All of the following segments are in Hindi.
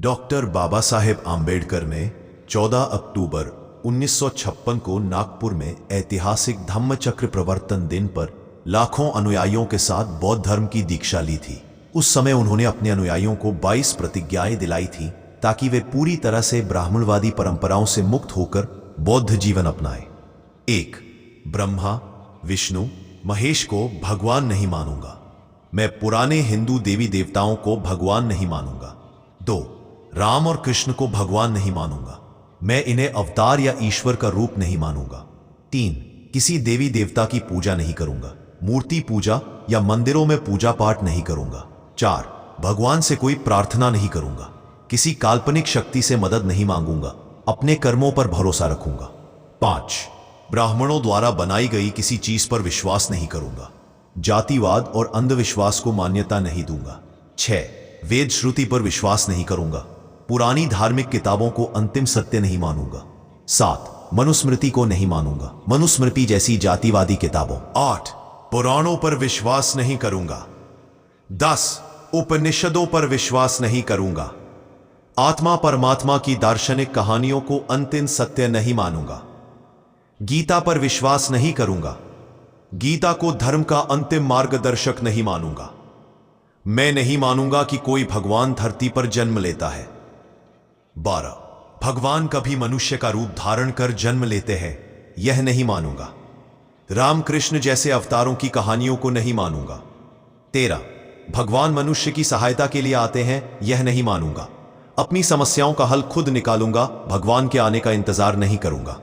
डॉक्टर बाबा साहेब आम्बेडकर ने 14 अक्टूबर 1956 को नागपुर में ऐतिहासिक धम्मचक्र प्रवर्तन दिन पर लाखों अनुयायियों के साथ बौद्ध धर्म की दीक्षा ली थी। उस समय उन्होंने अपने अनुयायियों को 22 प्रतिज्ञाएं दिलाई थी ताकि वे पूरी तरह से ब्राह्मणवादी परंपराओं से मुक्त होकर बौद्ध जीवन अपनाएं। 1. ब्रह्मा विष्णु महेश को भगवान नहीं मानूंगा। मैं पुराने हिंदू देवी देवताओं को भगवान नहीं मानूंगा। 2. राम और कृष्ण को भगवान नहीं मानूंगा। मैं इन्हें अवतार या ईश्वर का रूप नहीं मानूंगा। 3. किसी देवी देवता की पूजा नहीं करूंगा। मूर्ति पूजा या मंदिरों में पूजा पाठ नहीं करूंगा। 4. भगवान से कोई प्रार्थना नहीं करूंगा। किसी काल्पनिक शक्ति से मदद नहीं मांगूंगा। अपने कर्मों पर भरोसा रखूंगा। 5. ब्राह्मणों द्वारा बनाई गई किसी चीज पर विश्वास नहीं करूंगा। जातिवाद और अंधविश्वास को मान्यता नहीं दूंगा। 6. वेद श्रुति पर विश्वास नहीं करूंगा। पुरानी धार्मिक किताबों को अंतिम सत्य नहीं मानूंगा। 7. मनुस्मृति को नहीं मानूंगा। मनुस्मृति जैसी जातिवादी किताबों। 8. पुराणों पर विश्वास नहीं करूंगा। 10. उपनिषदों पर विश्वास नहीं करूंगा। आत्मा परमात्मा की दार्शनिक कहानियों को अंतिम सत्य नहीं मानूंगा। गीता पर विश्वास नहीं करूंगा। गीता को धर्म का अंतिम मार्गदर्शक नहीं मानूंगा। मैं नहीं मानूंगा कि कोई भगवान धरती पर जन्म लेता है। 12. भगवान कभी मनुष्य का रूप धारण कर जन्म लेते हैं, यह नहीं मानूंगा। रामकृष्ण जैसे अवतारों की कहानियों को नहीं मानूंगा। 13. भगवान मनुष्य की सहायता के लिए आते हैं, यह नहीं मानूंगा। अपनी समस्याओं का हल खुद निकालूंगा, भगवान के आने का इंतजार नहीं करूंगा।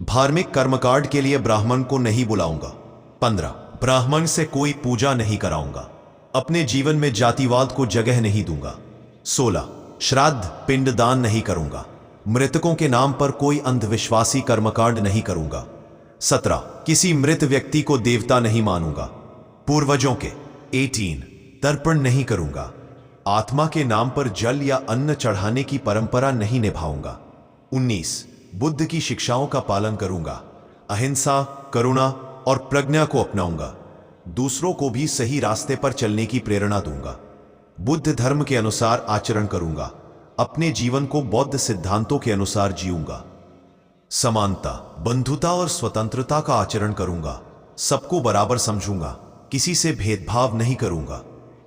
धार्मिक कर्मकांड के लिए ब्राह्मण को नहीं बुलाऊंगा। 15. ब्राह्मण से कोई पूजा नहीं कराऊंगा। अपने जीवन में जातिवाद को जगह नहीं दूंगा। 16. श्राद्ध पिंडदान नहीं करूंगा। मृतकों के नाम पर कोई अंधविश्वासी कर्मकांड नहीं करूंगा। 17. किसी मृत व्यक्ति को देवता नहीं मानूंगा। पूर्वजों के 18. तर्पण नहीं करूंगा। आत्मा के नाम पर जल या अन्न चढ़ाने की परंपरा नहीं निभाऊंगा। 19. बुद्ध की शिक्षाओं का पालन करूंगा। अहिंसा, करुणा और प्रज्ञा को अपनाऊंगा। दूसरों को भी सही रास्ते पर चलने की प्रेरणा दूंगा। बुद्ध धर्म के अनुसार आचरण करूंगा। अपने जीवन को बौद्ध सिद्धांतों के अनुसार जीऊंगा। समानता, बंधुता और स्वतंत्रता का आचरण करूंगा। सबको बराबर समझूंगा। किसी से भेदभाव नहीं करूंगा।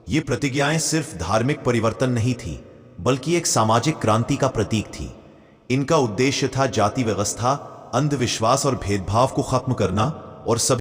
ये प्रतिज्ञाएं सिर्फ धार्मिक परिवर्तन नहीं थी, बल्कि एक सामाजिक क्रांति का प्रतीक थी। इनका उद्देश्य था जाति व्यवस्था, अंधविश्वास और भेदभाव को खत्म करना और सब